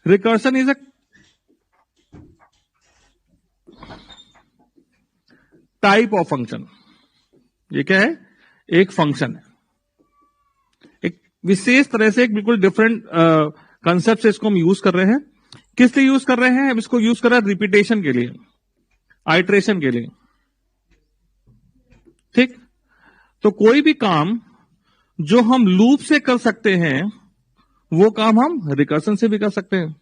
Recursion is a type of function. ये क्या है? एक फंक्शन है, एक विशेष तरह से, एक बिल्कुल डिफरेंट कंसेप्ट से इसको हम यूज कर रहे हैं। किस लिए यूज कर रहे हैं? हम इसको यूज कर रहे हैं रिपीटेशन के लिए, आइट्रेशन के लिए। ठीक, तो कोई भी काम जो हम लूप से कर सकते हैं वो काम हम रिकर्सन से भी कर सकते हैं।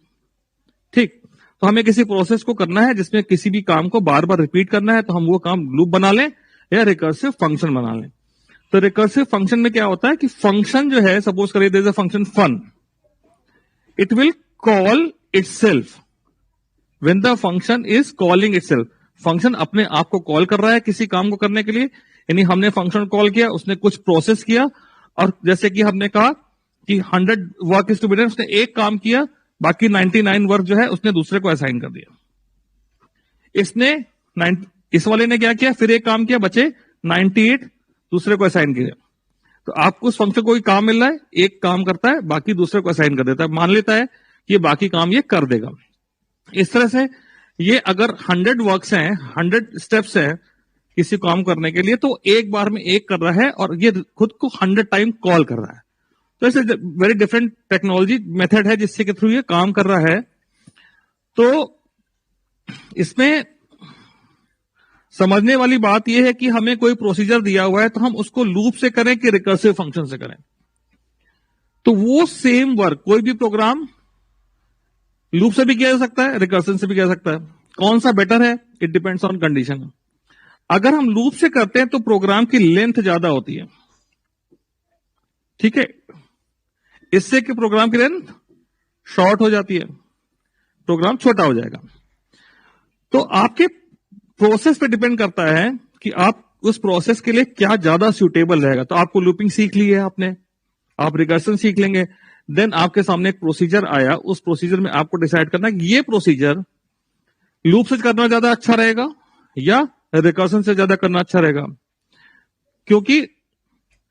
ठीक, तो हमें किसी प्रोसेस को करना है जिसमें किसी भी काम को बार बार रिपीट करना है, तो हम वो काम लूप बना लें या रिकर्सिव फंक्शन बना लें। तो रिकर्सिव फंक्शन में क्या होता है कि फंक्शन जो है, सपोज करिए there is a function fun, it will call itself when the function is calling itself. Function अपने आप को कॉल कर रहा है किसी काम को करने के लिए, यानी हमने फंक्शन कॉल किया, उसने कुछ प्रोसेस किया, और जैसे कि हमने कहा कि 100 work is to be done, उसने एक काम किया, बाकी 99 वर्क जो है उसने दूसरे को असाइन कर दिया। इस वाले ने क्या किया, फिर एक काम किया, बचे 98, दूसरे को असाइन किया। तो आपको उस फंक्शन को कोई काम मिल रहा है, एक काम करता है, बाकी दूसरे को असाइन कर देता है, मान लेता है कि ये बाकी काम ये कर देगा। इस तरह से ये अगर 100 वर्क्स हैं, 100 स्टेप्स हैं किसी काम करने के लिए, तो एक बार में एक कर रहा है और ये खुद को 100 टाइम कॉल कर रहा है। तो ऐसे वेरी डिफरेंट टेक्नोलॉजी मेथड है जिससे के थ्रू ये काम कर रहा है। तो इसमें समझने वाली बात यह है कि हमें कोई प्रोसीजर दिया हुआ है तो हम उसको लूप से करें कि रिकर्सिव फंक्शन से करें। तो वो सेम वर्क कोई भी प्रोग्राम लूप से भी किया जा सकता है, रिकर्सन से भी किया जा सकता है। कौन सा बेटर है? It depends on condition. अगर हम लूप से करते हैं तो प्रोग्राम की लेंथ ज्यादा होती है, ठीक है, इससे कि प्रोग्राम की लेंथ शॉर्ट हो जाती है, प्रोग्राम छोटा हो जाएगा। तो आपके प्रोसेस पे डिपेंड करता है कि आप उस प्रोसेस के लिए क्या ज्यादा सूटेबल रहेगा। तो आपको लूपिंग सीख ली है आपने, आप रिकर्सन सीख लेंगे, देन आपके सामने एक प्रोसीजर आया, उस प्रोसीजर में आपको डिसाइड करना है कि ये प्रोसीजर लूप से करना ज्यादा अच्छा रहेगा या रिकर्सन से ज्यादा करना अच्छा रहेगा। क्योंकि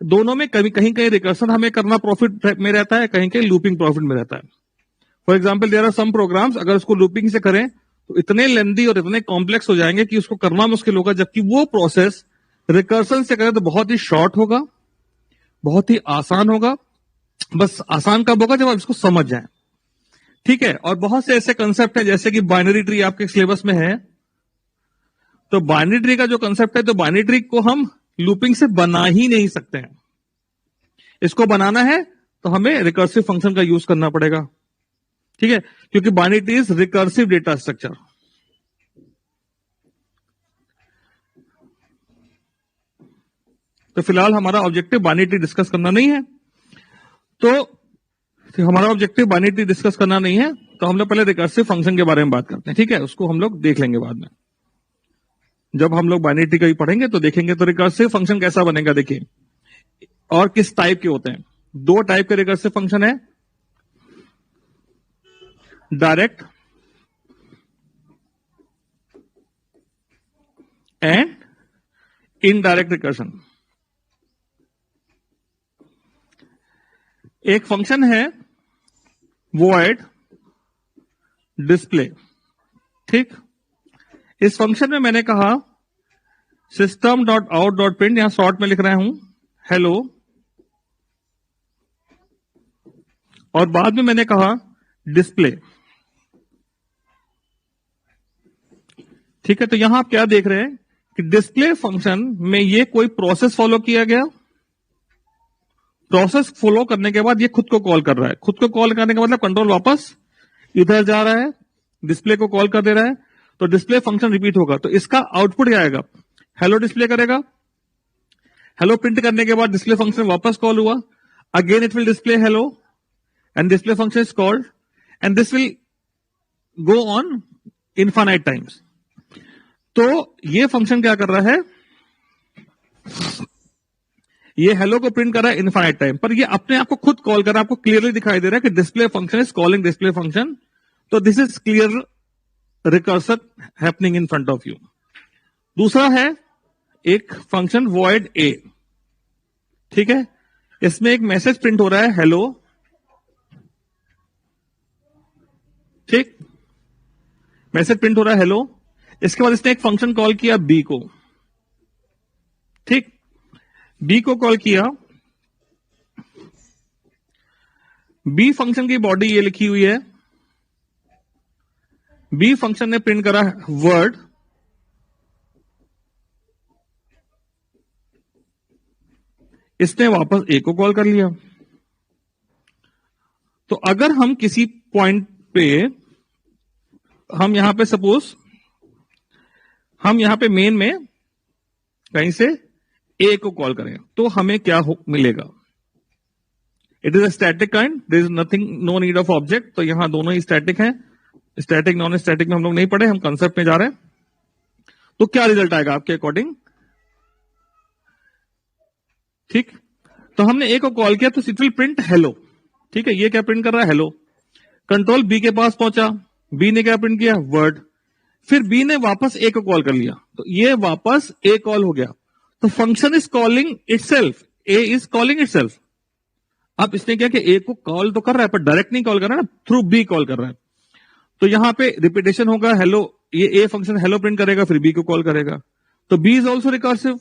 दोनों में कहीं कहीं रिकर्सन हमें करना प्रॉफिट में रहता है, कहीं कहीं लूपिंग प्रॉफिट में रहता है। For example there are some programs, अगर उसको लूपिंग से करें तो इतने लेंदी और इतने कॉम्प्लेक्स हो जाएंगे कि उसको करना मुश्किल होगा, जबकि वो प्रोसेस रिकर्सन से करें तो बहुत ही शॉर्ट होगा, बहुत ही आसान होगा। बस आसान कब होगा? जब आप इसको समझ जाएं, ठीक है। और बहुत से ऐसे कंसेप्ट हैं, जैसे कि बाइनरी ट्री आपके सिलेबस में है, तो बाइनरी ट्री का जो कंसेप्ट है, तो बाइनरी ट्री को हम लूपिंग से बना ही नहीं सकते हैं। इसको बनाना है तो हमें रिकर्सिव फंक्शन का यूज करना पड़ेगा, ठीक है, क्योंकि binary tree is recursive data structure. तो फिलहाल हमारा ऑब्जेक्टिव बाइनरी ट्री डिस्कस करना नहीं है, तो हमारा ऑब्जेक्टिव बाइनरी ट्री डिस्कस करना नहीं है, तो हम लोग पहले रिकर्सिव फंक्शन के बारे में बात करते हैं, ठीक है। उसको हम लोग देख लेंगे बाद में, जब हम लोग बाइनरी ट्री का भी पढ़ेंगे तो देखेंगे। तो रिकर्सिव फंक्शन कैसा बनेगा देखिए, और किस टाइप के होते हैं। 2 टाइप के रिकर्सिव फंक्शन है, डायरेक्ट एंड इनडायरेक्ट रिकर्सन। एक फंक्शन है void डिस्प्ले, ठीक। इस फंक्शन में मैंने कहा system.out.print, यहां शॉर्ट में लिख रहा हूं हेलो, और बाद में मैंने कहा डिस्प्ले, ठीक है। तो यहां आप क्या देख रहे हैं कि डिस्प्ले फंक्शन में ये कोई प्रोसेस फॉलो किया गया, प्रोसेस फॉलो करने के बाद ये खुद को कॉल कर रहा है। खुद को कॉल करने का मतलब कंट्रोल वापस इधर जा रहा है, डिस्प्ले को कॉल कर दे रहा है, तो डिस्प्ले फंक्शन रिपीट होगा। तो इसका आउटपुट क्या आएगा? हेलो डिस्प्ले करेगा, हेलो प्रिंट करने के बाद डिस्प्ले फंक्शन वापस कॉल हुआ, again it will display hello and display function is called, and this will go on infinite times. तो ये फंक्शन क्या कर रहा है, ये हेलो को प्रिंट कर रहा है इनफाइनाइट टाइम, पर ये अपने आप को खुद कॉल कर रहा है। आपको क्लियरली दिखाई दे रहा है कि display function is calling display function. तो this is clear recursion happening in front of you. दूसरा है एक फंक्शन void a, ठीक है। इसमें एक मैसेज प्रिंट हो रहा है हेलो, मैसेज प्रिंट हो रहा है हेलो। इसके बाद इसने एक फंक्शन कॉल किया बी को, ठीक, बी को कॉल किया। बी फंक्शन की बॉडी ये लिखी हुई है, बी फंक्शन ने प्रिंट करा वर्ड, इसने वापस ए को कॉल कर लिया। तो अगर हम किसी पॉइंट पे, हम यहां पे सपोज हम यहां पे मेन में कहीं से ए को कॉल करें तो हमें क्या मिलेगा? It is a static kind, there is nothing, no need of object. तो यहां दोनों ही स्टैटिक हैं, स्टैटिक नॉन स्टैटिक में हम लोग नहीं पढ़े, हम कंसेप्ट में जा रहे हैं। तो क्या रिजल्ट आएगा आपके अकॉर्डिंग? ठीक, तो हमने ए को कॉल किया तो इट विल प्रिंट हेलो, ठीक है। ये क्या प्रिंट कर रहा है? हेलो। कंट्रोल बी के पास पहुंचा, बी ने क्या प्रिंट किया? वर्ड। फिर बी ने वापस ए को कॉल कर लिया तो ये वापस ए कॉल हो गया। तो function is calling itself, A is calling itself. अब इसने क्या कि ए को कॉल तो कर रहा है पर डायरेक्ट नहीं कॉल कर रहा है ना, थ्रू बी कॉल कर रहा है। तो यहां पे रिपीटेशन होगा, हेलो, ये ए फंक्शन हेलो प्रिंट करेगा, फिर बी को कॉल करेगा। तो बी इज ऑल्सो रिकर्सिव,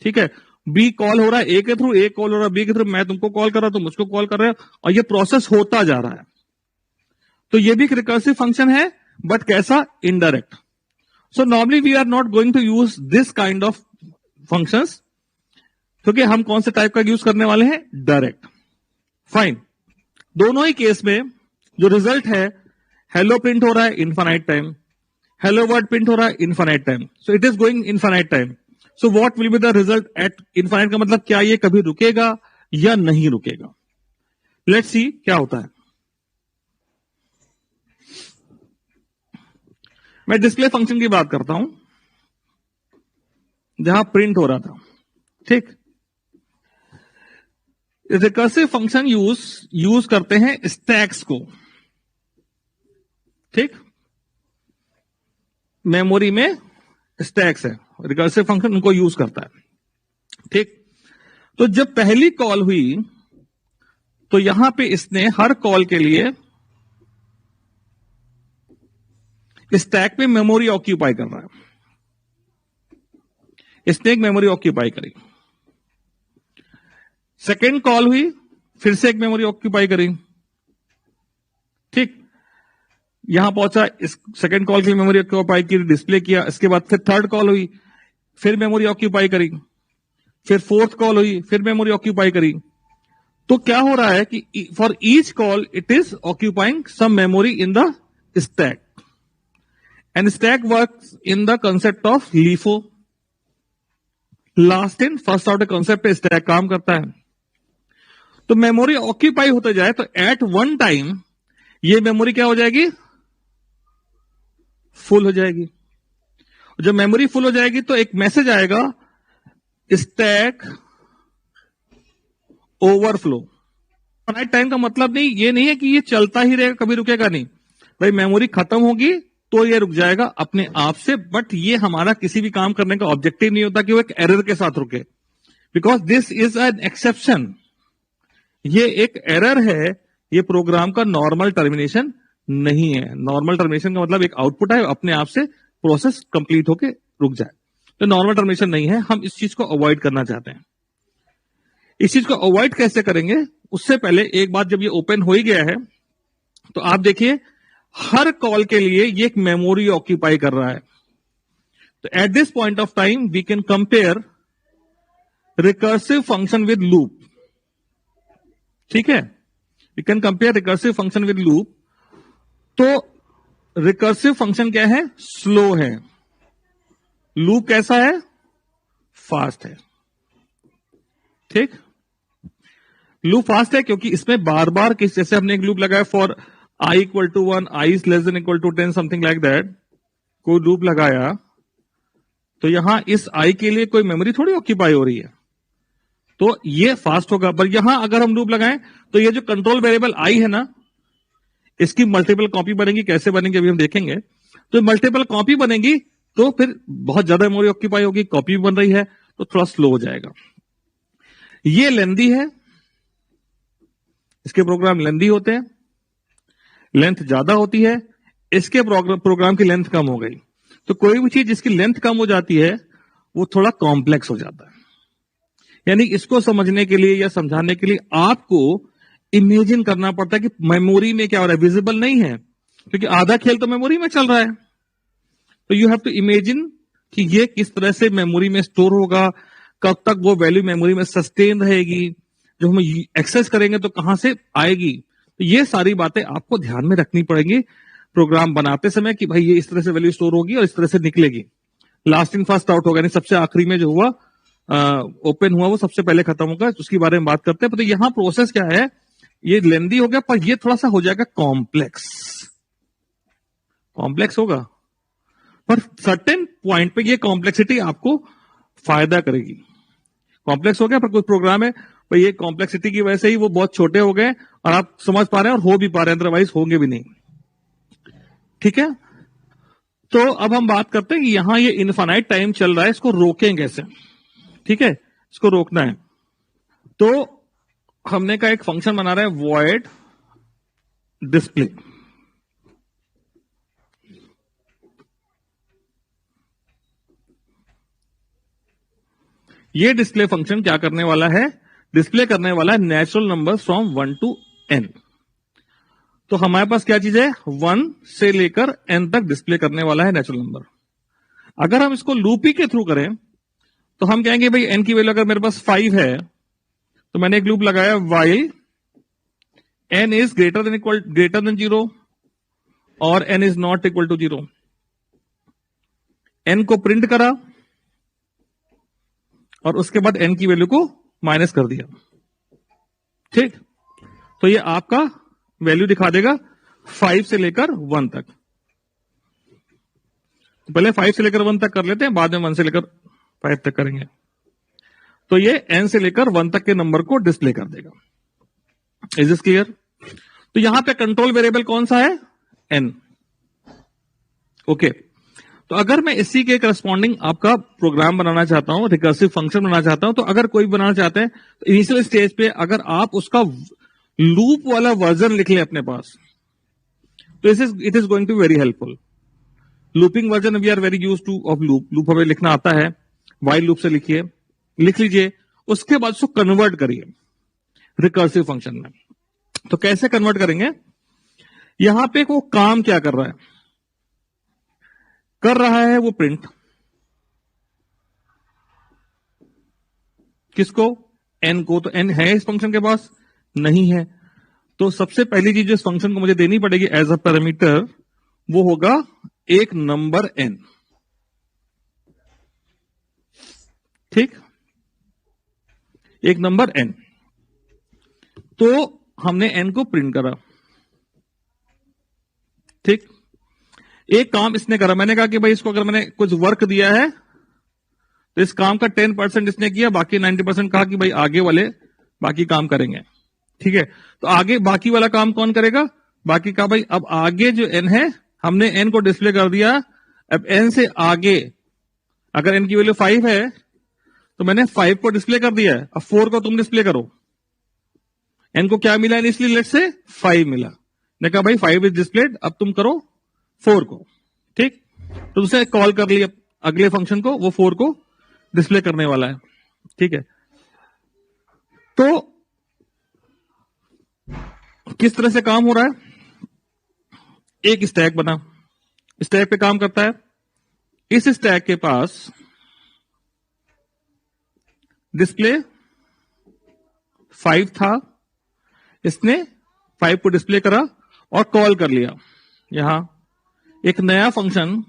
ठीक है। बी कॉल हो रहा है ए के थ्रू, ए कॉल हो रहा है बी के थ्रू, मैं तुमको कॉल कर रहा हूं, तुम मुझको कॉल कर रहे हो, और ये प्रोसेस होता जा रहा है। तो ये भी एक रिकर्सिव फंक्शन है, बट कैसा? Indirect. So normally we are not going to use this kind of functions, क्योंकि हम कौन से टाइप का यूज करने वाले हैं? डायरेक्ट। फाइन। दोनों ही केस में जो रिजल्ट है, हेलो प्रिंट हो रहा है infinite time, hello word print हो रहा है infinite time, so it is going infinite time. So what will be the result eight infinite? का मतलब क्या ये कभी रुकेगा या नहीं रुकेगा? लेट्स सी क्या होता है। मैं डिस्प्ले फंक्शन की बात करता हूं जहां प्रिंट हो रहा था, ठीक। रिकर्सिव फंक्शन यूज करते हैं स्टैक्स को, ठीक। मेमोरी में स्टैक्स है, रिकर्सिव फंक्शन उनको यूज करता है, ठीक। तो जब पहली कॉल हुई तो यहां पे इसने हर कॉल के लिए स्टैक में मेमोरी ऑक्यूपाई कर रहा है। इसने एक मेमोरी ऑक्यूपाई करी। सेकेंड कॉल हुई, फिर से एक मेमोरी ऑक्यूपाई करी, ठीक। यहां पहुंचा, इस सेकेंड कॉल की मेमोरी ऑक्यूपाई की, डिस्प्ले किया। इसके बाद फिर थर्ड कॉल हुई, फिर मेमोरी ऑक्यूपाई करी। फिर फोर्थ कॉल हुई, फिर मेमोरी ऑक्यूपाई करी। तो क्या हो रहा है कि for each call it is occupying some memory in the stack, and stack works in the concept of LIFO, last in first out concept पे स्टैक काम करता है। तो मेमोरी ऑक्यूपाई होते जाए तो एट वन टाइम ये मेमोरी क्या हो जाएगी? फुल हो जाएगी। जब मेमोरी फुल हो जाएगी तो एक मैसेज आएगा, स्टैक ओवरफ्लो। इनफाइनाइट टाइम का मतलब नहीं, ये नहीं है कि ये चलता ही रहेगा, कभी रुकेगा नहीं। भाई मेमोरी खत्म होगी तो ये रुक जाएगा अपने आप से, बट ये हमारा किसी भी काम करने का ऑब्जेक्टिव नहीं होता कि वो एक एरर के साथ रुके, because this is an exception. ये एक एरर है, ये प्रोग्राम का नॉर्मल टर्मिनेशन नहीं है। नॉर्मल टर्मिनेशन का मतलब एक आउटपुट है, अपने आप से प्रोसेस कंप्लीट होके रुक जाए। तो नॉर्मल टर्मिनेशन नहीं है, हम इस चीज को अवॉइड करना चाहते हैं। इस चीज को अवॉइड कैसे करेंगे? उससे पहले एक बात, जब ये ओपन हो ही गया है तो आप देखिए हर कॉल के लिए ये एक मेमोरी ऑक्यूपाई कर रहा है। तो at this point of time we can compare recursive function with loop, ठीक है। We can compare recursive function with loop. तो रिकर्सिव फंक्शन क्या है? स्लो है। लूप कैसा है? फास्ट है, ठीक। लूप फास्ट है क्योंकि इसमें बार बार किस, जैसे हमने एक लूप लगाया for i equal to 1, i is less than equal to 10, something like that, कोई लूप लगाया तो यहां इस आई के लिए कोई मेमोरी थोड़ी ऑक्यूपाई हो रही है, तो ये फास्ट होगा। पर यहां अगर हम लूप लगाएं तो ये जो कंट्रोल वेरिएबल आई है ना, इसकी मल्टीपल कॉपी बनेगी। कैसे बनेगी अभी हम देखेंगे। तो मल्टीपल कॉपी बनेगी तो फिर बहुत ज्यादा मेमोरी ऑक्यूपाई होगी, कॉपी भी बन रही है तो थोड़ा स्लो हो जाएगा। ये लेंदी है, इसके प्रोग्राम लेंदी होते हैं, लेंथ ज्यादा होती है, इसके प्रोग्राम की लेंथ कम हो गई। तो कोई भी चीज जिसकी लेंथ कम हो जाती है वो थोड़ा कॉम्प्लेक्स हो जाता है। यानी इसको समझने के लिए या समझाने के लिए आपको इमेजिन करना पड़ता है कि मेमोरी में क्या हो रहा है। विजिबल नहीं है क्योंकि आधा खेल तो मेमोरी में चल रहा है। तो यू हैव टू इमेजिन कि ये किस तरह से मेमोरी में स्टोर होगा, कब तक वो वैल्यू मेमोरी में सस्टेन रहेगी, जो हम एक्सेस करेंगे तो कहां से आएगी। तो ये सारी बातें आपको ध्यान में रखनी पड़ेंगी प्रोग्राम बनाते समय कि भाई ये इस तरह से वैल्यू स्टोर होगी और इस तरह से निकलेगी। लास्ट इन फर्स्ट आउट होगा, यानी सबसे आखिरी में जो हुआ ओपन हुआ वो सबसे पहले खत्म होगा। उसके बारे में बात करते हैं। तो यहां प्रोसेस क्या है, ये लेंदी हो गया पर ये थोड़ा सा हो जाएगा कॉम्प्लेक्स होगा, पर सर्टेन पॉइंट पे ये कॉम्प्लेक्सिटी आपको फायदा करेगी। कॉम्प्लेक्स हो गया पर कोई प्रोग्राम है भाई ये कॉम्प्लेक्सिटी की वजह से ही वो बहुत छोटे हो गए और आप समझ पा रहे हैं और हो भी पा रहे हैं, अदरवाइज होंगे भी नहीं। ठीक है, तो अब हम बात करते हैं कि यहां ये इनफाइनाइट टाइम चल रहा है, इसको रोकें कैसे। ठीक है, इसको रोकना है तो हमने का एक फंक्शन बना रहा है वॉइड डिस्प्ले। ये डिस्प्ले फंक्शन क्या करने वाला है, डिस्प्ले करने वाला है natural number from 1 to n। तो हमारे पास क्या चीज है, 1 से लेकर n तक डिस्प्ले करने वाला है नेचुरल नंबर। अगर हम इसको लूपी के थ्रू करें तो हम कहेंगे भाई n की वैल्यू अगर मेरे पास 5 है तो मैंने एक लूप लगाया while n is greater than 0 और n is not equal to 0। n को प्रिंट करा और उसके बाद n की वैल्यू को माइनस कर दिया। ठीक, तो ये आपका वैल्यू दिखा देगा 5 से लेकर 1 तक। तो पहले 5 से लेकर 1 तक कर लेते हैं, बाद में 1 से लेकर 5 तक करेंगे। तो ये n से लेकर 1 तक के नंबर को डिस्प्ले कर देगा। Is this clear? तो यहां पे कंट्रोल वेरिएबल कौन सा है, n। ओके, तो अगर मैं इसी के करस्पॉन्डिंग आपका प्रोग्राम बनाना चाहता हूं, रिकर्सिव फंक्शन बनाना चाहता हूं, तो अगर कोई बनाना चाहते हैं तो इनिशियल स्टेज पे अगर आप उसका लूप वाला वर्जन लिख लें अपने पास तो it is going to very helpful. Looping version we are very use to of loop हमें लिखना आता है। वाइल लूप से लिख लीजिए, उसके बाद उसको कन्वर्ट करिए रिकर्सिव फंक्शन में। तो कैसे कन्वर्ट करेंगे, यहां पे वो काम क्या कर रहा है वो प्रिंट किसको, n को। तो n है इस फंक्शन के पास, नहीं है। तो सबसे पहली चीज जो इस फंक्शन को मुझे देनी पड़ेगी एज अ पैरामीटर वो होगा एक नंबर n। ठीक, एक नंबर n। तो हमने n को प्रिंट करा। ठीक, एक काम इसने करा, मैंने कहा कि भाई इसको अगर मैंने कुछ वर्क दिया है तो इस काम का 10% इसने किया, बाकी 90% कहा कि भाई आगे वाले बाकी काम करेंगे। ठीक है, तो आगे बाकी वाला काम कौन करेगा, बाकी का भाई अब आगे जो n है हमने n को डिस्प्ले कर दिया। अब n से आगे अगर n की वैल्यू 5 है तो मैंने 5 को डिस्प्ले कर दिया है, अब 4 को तुम डिस्प्ले करो। n को क्या मिला, इसलिए लेट से 5 मिला। ने कहा भाई 5 इज डिस्प्लेड, अब तुम करो 4 को। ठीक, तो उसे कॉल कर लिया अगले फंक्शन को, वो 4 को डिस्प्ले करने वाला है। ठीक है, तो किस तरह से काम हो रहा है, एक स्टैक बना, स्टैक पे काम करता है। इस स्टैक के पास डिस्प्ले 5 था, इसने 5 को डिस्प्ले करा और कॉल कर लिया यहां एक नया फंक्शन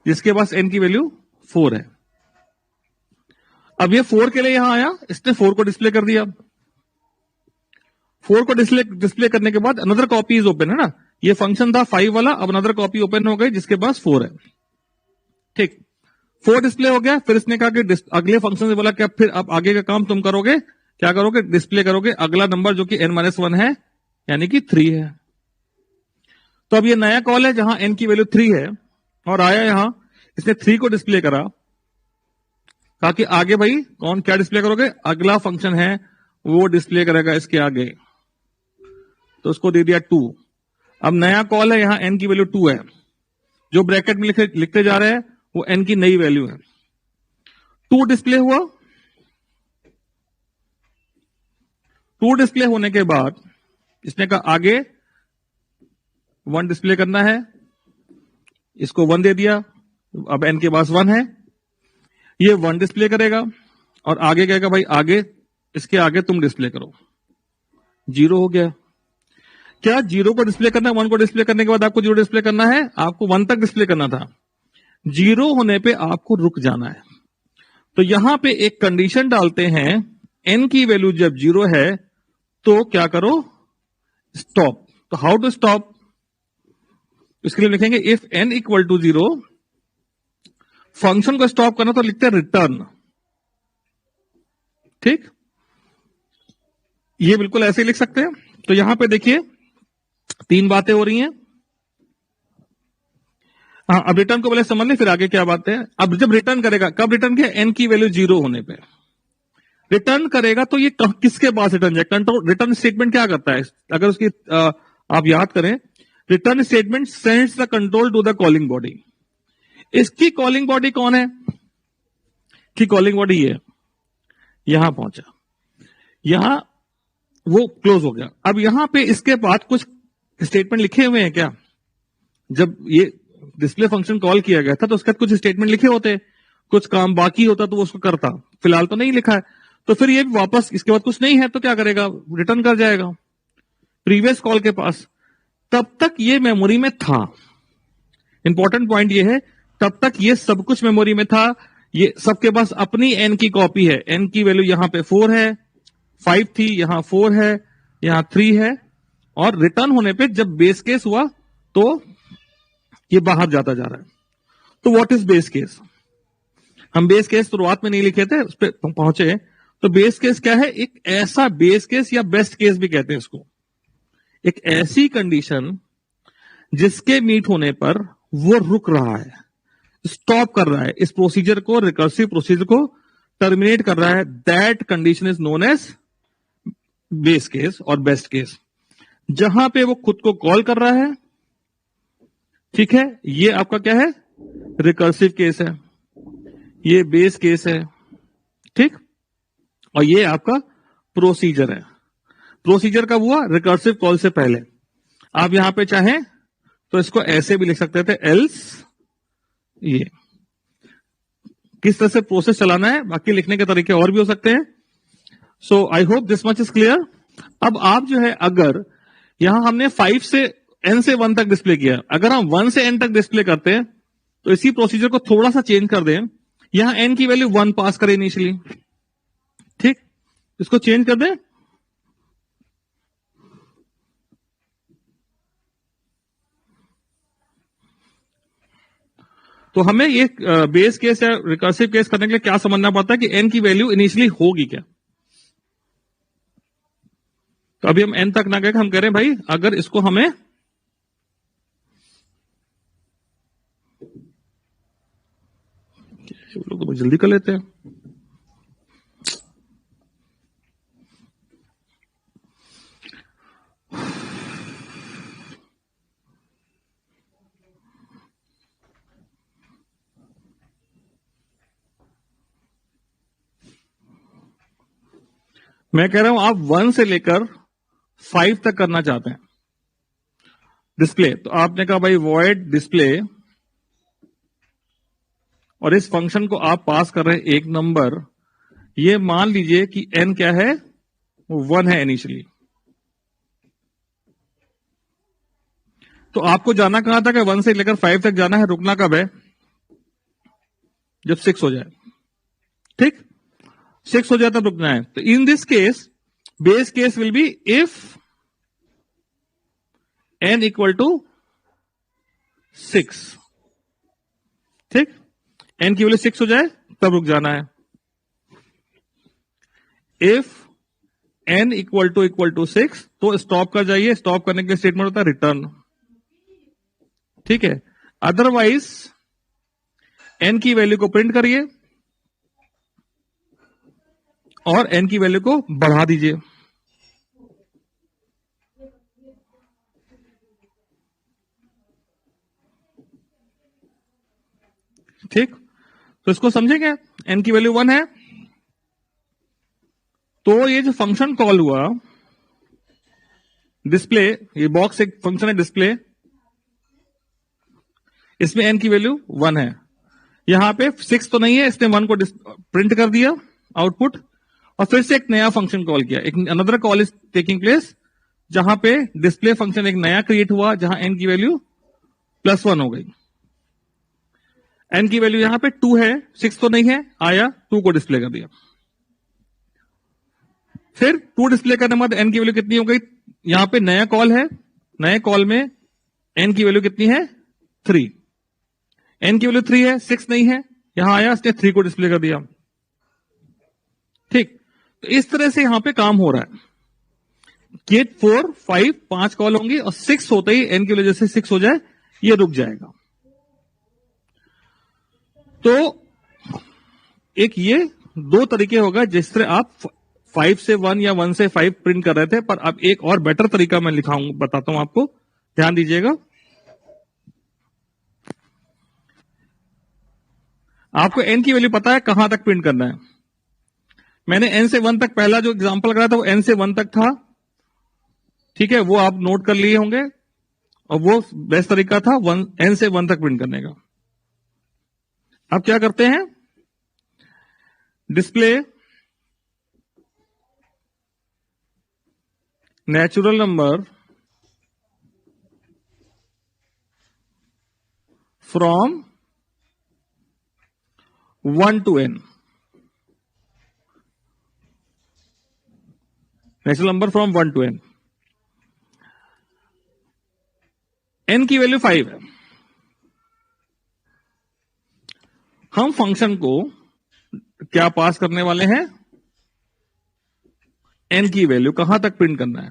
जिसके पास n की वैल्यू 4 है। अब ये 4 के लिए यहां आया, इसने 4 को डिस्प्ले कर दिया। 4 को डिस्प्ले करने के बाद अनदर कॉपी इज ओपन, है ना, ये फंक्शन था 5 वाला, अब अनदर कॉपी ओपन हो गई जिसके पास 4 है। ठीक, 4 डिस्प्ले हो गया। फिर इसने कहा कि अगले फंक्शन से बोला कि फिर अब आगे का काम तुम करोगे, क्या करोगे, डिस्प्ले करोगे अगला नंबर जो कि n-1 है, यानी कि 3 है। तो अब ये नया कॉल है जहां n की वैल्यू 3 है और आया यहां, इसने 3 को डिस्प्ले करा, कहा कि आगे भाई कौन क्या डिस्प्ले करोगे, अगला फंक्शन है वो डिस्प्ले करेगा इसके आगे। तो उसको दे दिया 2, अब नया कॉल है, यहां n की वैल्यू 2 है, जो ब्रैकेट में लिखते जा रहे हैं वो n की नई वैल्यू है। 2 डिस्प्ले हुआ। 2 डिस्प्ले होने के बाद इसने कहा आगे 1 डिस्प्ले करना है, इसको 1 दे दिया, अब n के पास 1 है, ये 1 डिस्प्ले करेगा और आगे कहेगा भाई आगे इसके आगे तुम डिस्प्ले करो। 0 हो गया। क्या 0 को डिस्प्ले करना है? 1 को डिस्प्ले करने के बाद आपको 0 डिस्प्ले करना है? आपको 1 तक डिस्प्ले करना था। 0 होने पे आपको रुक जाना है। तो यहां पे एक कंडीशन डालते हैं, n की वैल्यू जब 0 है तो क्या करो? स्टॉप। तो हाउ टू स्टॉप? इसके लिए लिखेंगे if n equal to 0, function को स्टॉप करना तो लिखते हैं रिटर्न। ठीक, ये बिल्कुल ऐसे ही लिख सकते हैं। तो यहां पे देखिए 3 बातें हो रही हैं। हाँ, अब रिटर्न को पहले समझ लें फिर आगे क्या बात है। अब जब रिटर्न करेगा, कब रिटर्न किया? n की वैल्यू 0 होने पे रिटर्न करेगा। तो ये किसके पास रिटर्न जाए? कंट्रोल रिटर्न स्टेटमेंट क्या करता है? अगर उसकी आप याद करें, return statement sends the control to the calling body. इसकी कॉलिंग बॉडी कौन है? की कॉलिंग बॉडी है, यहां पहुंचा, यहां वो क्लोज हो गया। अब यहां पे इसके बाद कुछ स्टेटमेंट लिखे हुए हैं क्या? जब ये डिस्प्ले फंक्शन कॉल किया गया था तो उसके बाद कुछ स्टेटमेंट लिखे होते, कुछ काम बाकी होता तो वो उसको करता, फिलहाल तो नहीं लिखा है। तो फिर ये वापस इसके बाद कुछ नहीं है तो क्या करेगा? रिटर्न कर जाएगा प्रीवियस कॉल के पास। तब तक ये मेमोरी में था। इंपॉर्टेंट पॉइंट ये है, तब तक ये सब कुछ मेमोरी में था। ये सबके पास अपनी n की कॉपी है। n की वैल्यू यहां पे 4 है, 5 थी, यहां 4 है, यहां 3 है। और रिटर्न होने पे जब बेस केस हुआ तो ये बाहर जाता जा रहा है। तो व्हाट इज बेस केस? हम बेस केस शुरुआत में नहीं लिखे थे, उस पर पहुंचे। तो बेस केस क्या है? एक ऐसा बेस केस या बेस्ट केस भी कहते हैं इसको, एक ऐसी कंडीशन जिसके मीट होने पर वो रुक रहा है, स्टॉप कर रहा है, इस प्रोसीजर को, रिकर्सिव प्रोसीजर को टर्मिनेट कर रहा है। That condition is known as base case और बेस्ट केस। जहां पे वो खुद को कॉल कर रहा है, ठीक है, ये आपका क्या है? रिकर्सिव केस है, ये बेस केस है, ठीक, और ये आपका प्रोसीजर है। प्रोसीजर कब हुआ? रिकर्सिव कॉल से पहले। आप यहां पे चाहें तो इसको ऐसे भी लिख सकते थे, एल्स। ये किस तरह से प्रोसेस चलाना है, बाकी लिखने के तरीके और भी हो सकते हैं। So I hope this much is clear. अब आप जो है, अगर यहां हमने 5 से n से 1 तक डिस्प्ले किया, अगर हम 1 से n तक डिस्प्ले करते हैं तो इसी प्रोसीजर को थोड़ा सा चेंज कर दें, यहां n की वैल्यू 1 पास करें इनिशियली, ठीक, इसको चेंज कर दें। तो हमें ये बेस केस या रिकर्सिव केस करने के लिए क्या समझना पड़ता है कि n की वैल्यू इनिशियली होगी क्या। तो अभी हम n तक ना गए, हम कह रहे हैं भाई अगर इसको हमें लोग तो जल्दी कर लेते हैं। मैं कह रहा हूं आप 1 से लेकर 5 तक करना चाहते हैं डिस्प्ले, तो आपने कहा भाई वॉइड डिस्प्ले, और इस फंक्शन को आप पास कर रहे हैं एक नंबर, ये मान लीजिए कि n क्या है? वो 1 है इनिशियली। तो आपको जाना कहां तक है? 1 से लेकर 5 तक जाना है। रुकना कब है? जब 6 हो जाए, ठीक, 6 हो जाए तब रुकना है। तो in this case base case will be if n equal to 6, ठीक, n की वैल्यू 6 हो जाए तब रुक जाना है। इफ n इक्वल टू 6 तो स्टॉप कर जाइए। स्टॉप करने के लिए स्टेटमेंट होता है रिटर्न, ठीक है। अदरवाइज n की वैल्यू को प्रिंट करिए और n की वैल्यू को बढ़ा दीजिए। ठीक, तो इसको समझेंगे। n की वैल्यू 1 है, तो ये जो फंक्शन कॉल हुआ डिस्प्ले, ये बॉक्स एक फंक्शन है डिस्प्ले, इसमें n की वैल्यू 1 है। यहां पे 6 तो नहीं है, इसने 1 को प्रिंट कर दिया आउटपुट, और फिर से एक नया फंक्शन कॉल किया। एक another call is taking place, जहां पे डिस्प्ले फंक्शन एक नया क्रिएट हुआ, जहां n की वैल्यू +1 हो गई। n की वैल्यू यहां पे 2 है, 6 तो नहीं है, आया 2 को डिस्प्ले कर दिया। फिर 2 डिस्प्ले करने के बाद n की वैल्यू कितनी हो गई, यहां पे नया कॉल है, नए कॉल में n की वैल्यू कितनी है 3, n की वैल्यू 3 है, 6 नहीं है, यहां आया इसने 3 को डिस्प्ले कर दिया। ठीक, तो इस तरह से यहां पे काम हो रहा है। गेट 4, 5, 5 कॉल होंगी, और 6 होते ही n की वैल्यू जैसे 6 हो जाए ये रुक जाएगा। तो एक ये 2 तरीके होगा जिस तरह आप 5 से 1 या 1 से 5 प्रिंट कर रहे थे, पर अब एक और बेटर तरीका मैं बताता हूं आपको, ध्यान दीजिएगा। आपको n की वैल्यू पता है कहां तक प्रिंट करना है। मैंने n से 1 तक पहला जो एग्जांपल लगाया था वो n से 1 तक था, ठीक है, वो आप नोट कर लिए होंगे, और वो बेस्ट तरीका था n से 1 तक प्रिंट करने का। अब क्या करते हैं, display natural number from 1 to n, natural number from 1 to n, n की वैल्यू 5 है। हम फंक्शन को क्या पास करने वाले हैं, n की वैल्यू कहां तक प्रिंट करना है।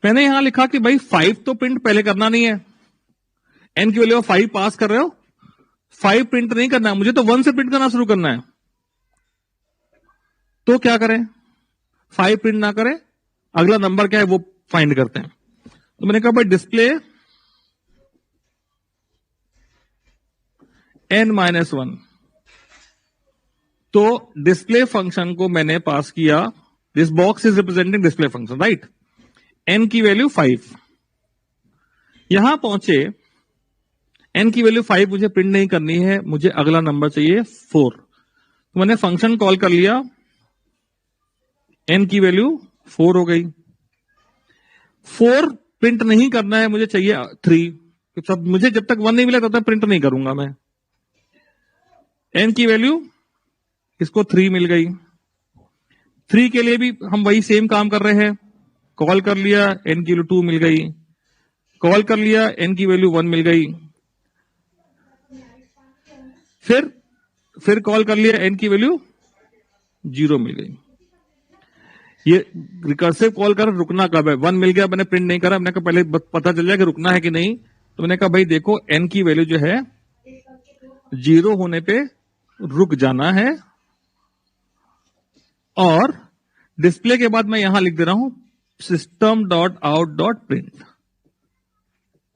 मैंने यहां लिखा कि भाई 5 तो प्रिंट पहले करना नहीं है, n की वैल्यू 5 पास कर रहे हो, 5 प्रिंट नहीं करना है, मुझे तो 1 से प्रिंट करना शुरू करना है। तो क्या करें, 5 प्रिंट ना करें, अगला नंबर क्या है वो फाइंड करते हैं। तो मैंने कहा भाई डिस्प्ले n-1, तो डिस्प्ले फंक्शन को मैंने पास किया, this box is representing display function, right, n की वैल्यू 5। यहां पहुंचे, n की वैल्यू 5 मुझे प्रिंट नहीं करनी है, मुझे अगला नंबर चाहिए 4। तो मैंने फंक्शन कॉल कर लिया, n की वैल्यू 4 हो गई। 4 प्रिंट नहीं करना है, मुझे चाहिए 3। सब मुझे जब तक 1 नहीं मिला तब तक प्रिंट नहीं करूंगा मैं। n की वैल्यू इसको 3 मिल गई। 3 के लिए भी हम वही सेम काम कर रहे हैं, कॉल कर लिया, n की वैल्यू 2 मिल गई, कॉल कर लिया, n की वैल्यू 1 मिल गई, फिर कॉल कर लिया, n की वैल्यू 0 मिल गई। ये रिकर्सिव कॉल कर रुकना कब है, 1 मिल गया, मैंने प्रिंट नहीं करा, मैंने कहा पहले पता चल जाए कि रुकना है कि नहीं। तो मैंने कहा भाई देखो n की वैल्यू जो है 0 होने पे रुक जाना है, और डिस्प्ले के बाद मैं यहां लिख दे रहा हूं system.out.print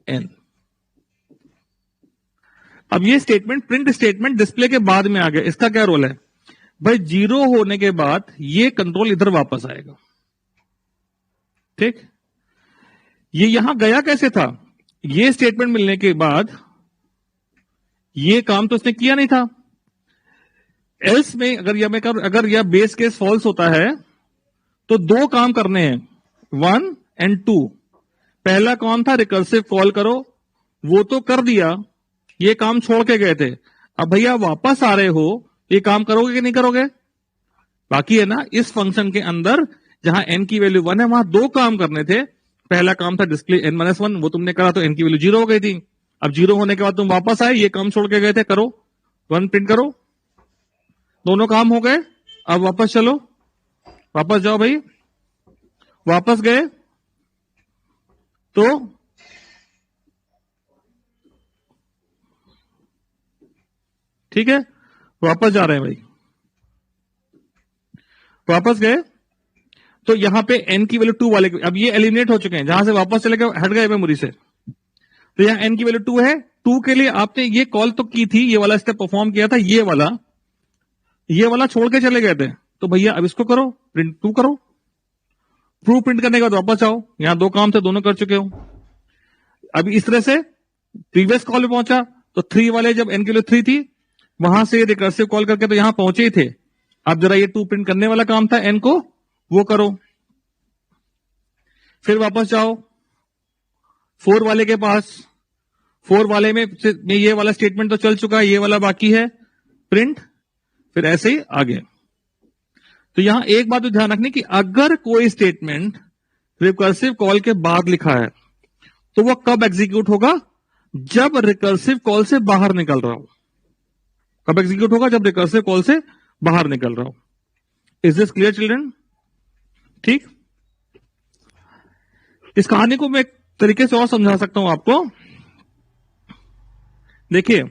n। अब ये स्टेटमेंट, प्रिंट स्टेटमेंट डिस्प्ले के बाद में आ गया, इसका क्या रोल है भाई, 0 होने के बाद ये कंट्रोल इधर वापस आएगा। ठीक, ये यहां गया कैसे था, ये स्टेटमेंट मिलने के बाद ये काम तो उसने किया नहीं था। एल्स में अगर यह बेस केस फॉल्स होता है तो 2 काम करने हैं, 1 and 2। पहला काम था रिकर्सिव कॉल करो, वो तो कर दिया, ये काम छोड़ के गए थे। अब भैया वापस आ रहे हो, ये काम करोगे कि नहीं करोगे, बाकी है ना। इस फंक्शन के अंदर जहां n की वैल्यू 1 है वहां 2 काम करने थे। पहला काम था डिस्प्ले n-1, वो तुमने करा तो n की वैल्यू 0 हो गई थी। अब 0 होने के बाद तुम वापस आए, ये काम छोड़ के गए थे, करो 1 प्रिंट करो, दोनों काम हो गए। अब वापस चलो, वापस जाओ भाई, वापस गए तो ठीक है, वापस जा रहे हैं भाई, वापस गए, तो यहां पे n की वैल्यू 2 वाले, अब ये एलिमिनेट हो चुके हैं, जहां से वापस चले गए हट गए मेमोरी से, तो यहां n की वैल्यू 2 है। 2 के लिए आपने ये कॉल तो की थी, ये वाला स्टेप परफॉर्म किया था, ये वाला छोड़ के चले गए थे, तो भैया अब इसको करो, प्रिंट 2 करो। ट्रू प्रिंट करने के बाद वापस आओ, यहां 2 काम थे, दोनों कर चुके हो। अभी इस तरह से प्रीवियस कॉल पे पहुंचा, तो 3 वाले जब n की वैल्यू 3 थी, वहां से रिकर्सिव कॉल करके तो यहां पहुंचे ही थे। अब जरा ये 2 प्रिंट करने वाला काम था n को, वो करो। फिर वापस जाओ 4 वाले के पास, 4 वाले में ये वाला स्टेटमेंट तो चल चुका है, ये वाला बाकी है, प्रिंट, फिर ऐसे ही आगे। तो यहां एक बात तो ध्यान रखनी कि अगर कोई स्टेटमेंट रिकर्सिव कॉल के बाद लिखा है, तो वो कब एग्जीक्यूट होगा? जब रिकर्सिव कॉल से बाहर निकल रहा हो। कब एग्जीक्यूट होगा? जब रिकर्सिव कॉल से बाहर निकल रहा हो। Is this clear children? ठीक, इस कहानी को मैं एक तरीके से और समझा सकता हूं आपको। देखिए,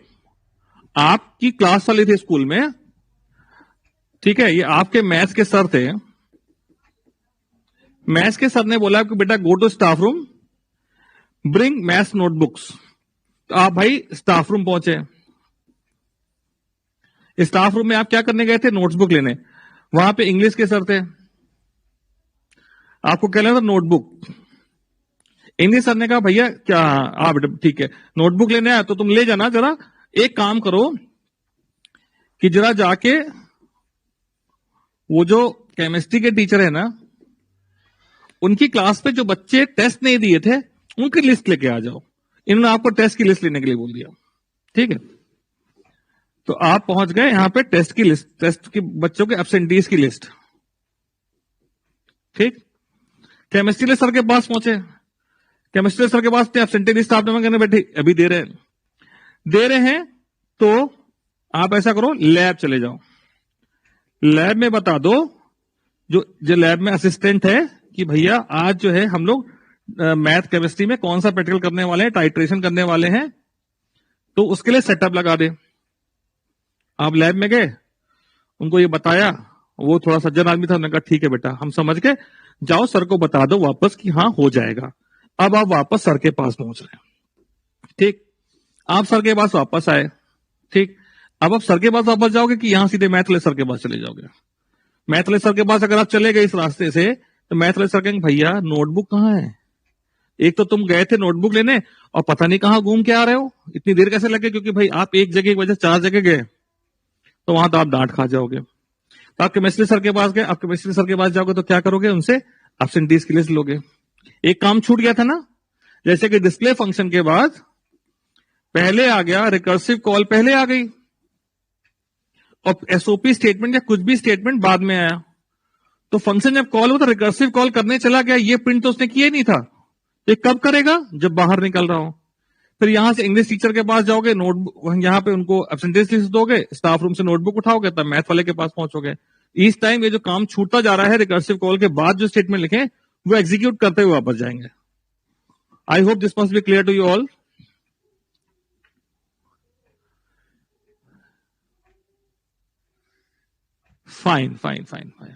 आपकी क्लास चली थी स्कूल में, ठीक है, ये आपके मैथ्स के सर थे। मैथ्स के सर ने बोला कि बेटा go to staff room, bring maths notebooks. तो आप भाई स्टाफ रूम पहुंचे। स्टाफ रूम में आप क्या करने गए थे? नोटबुक लेने। वहां पे इंग्लिश के सर थे, आपको कह रहे थे नोटबुक। इंग्लिश सर ने कहा भैया क्या, आप बेटा ठीक है नोटबुक लेने आया तो तुम ले जाना, जरा एक काम करो कि जरा जाके वो जो केमिस्ट्री के टीचर है ना, उनकी क्लास पे जो बच्चे टेस्ट नहीं दिए थे उनकी लिस्ट लेके आ जाओ। इन्होंने आपको टेस्ट की लिस्ट लेने के लिए बोल दिया, ठीक है। तो आप पहुंच गए यहां पे टेस्ट की लिस्ट, टेस्ट के बच्चों के एब्सेंटीज की लिस्ट, ठीक। केमिस्ट्री सर के पास पहुंचे, केमिस्ट्री सर के पास एब्सेंटी लिस्ट आपने कहने बैठे अभी दे रहे हैं, तो आप ऐसा करो लैब चले जाओ, लैब में बता दो जो लैब में असिस्टेंट है कि भैया आज जो है हम लोग मैथ केमिस्ट्री में कौन सा प्रैक्टिकल करने वाले हैं, टाइट्रेशन करने वाले हैं, तो उसके लिए सेटअप लगा दे। आप लैब में गए, उनको ये बताया, वो थोड़ा सज्जन आदमी था, उन्होंने कहा ठीक है बेटा हम समझ गए, जाओ सर को बता दो वापस कि हाँ हो जाएगा। अब आप वापस सर के पास पहुंच रहे हैं, ठीक। आप सर के पास वापस आए, ठीक। अब आप सर के पास वापस जाओगे कि यहां सीधे मैथ वाले सर के पास चले जाओगे? मैथ वाले सर के पास अगर आप चले गए इस रास्ते से, तो मैथ वाले सर कहेंगे भैया नोटबुक कहां है? एक तो तुम गए थे नोटबुक लेने और पता नहीं कहां घूम के आ रहे हो, इतनी देर कैसे लगे? क्योंकि भाई आप एक जगह की वजह 4 जगह गए, तो वहां तो आप डांट खा जाओगे। तो आप केमिस्ट्री सर के पास गए, आप केमिस्ट्री सर के पास जाओगे तो क्या करोगे? उनसे एब्सेंटीज की लिस्ट लोगे। एक काम छूट गया था ना, जैसे कि डिस्प्ले फंक्शन के बाद पहले आ गया रिकर्सिव कॉल, पहले आ गई, और एसओपी स्टेटमेंट या कुछ भी स्टेटमेंट बाद में आया। तो फंक्शन जब कॉल हुआ तो रिकर्सिव कॉल करने चला गया, ये प्रिंट तो उसने किया ही नहीं था। ये कब करेगा? जब बाहर निकल रहा हो। फिर यहां से इंग्लिश टीचर के पास जाओगे, नोटबुक यहां पे उनको एब्सेंटेज लिस्ट दोगे, स्टाफ रूम से नोटबुक उठाओगे, तब मैथ वाले के पास पहुंचोगे। इस टाइम ये जो काम छूटता जा रहा है, रिकर्सिव कॉल के बाद जो स्टेटमेंट लिखे वो एग्जीक्यूट करते हुए वापस जाएंगे। I hope this must be clear to you all. Fine fine fine fine.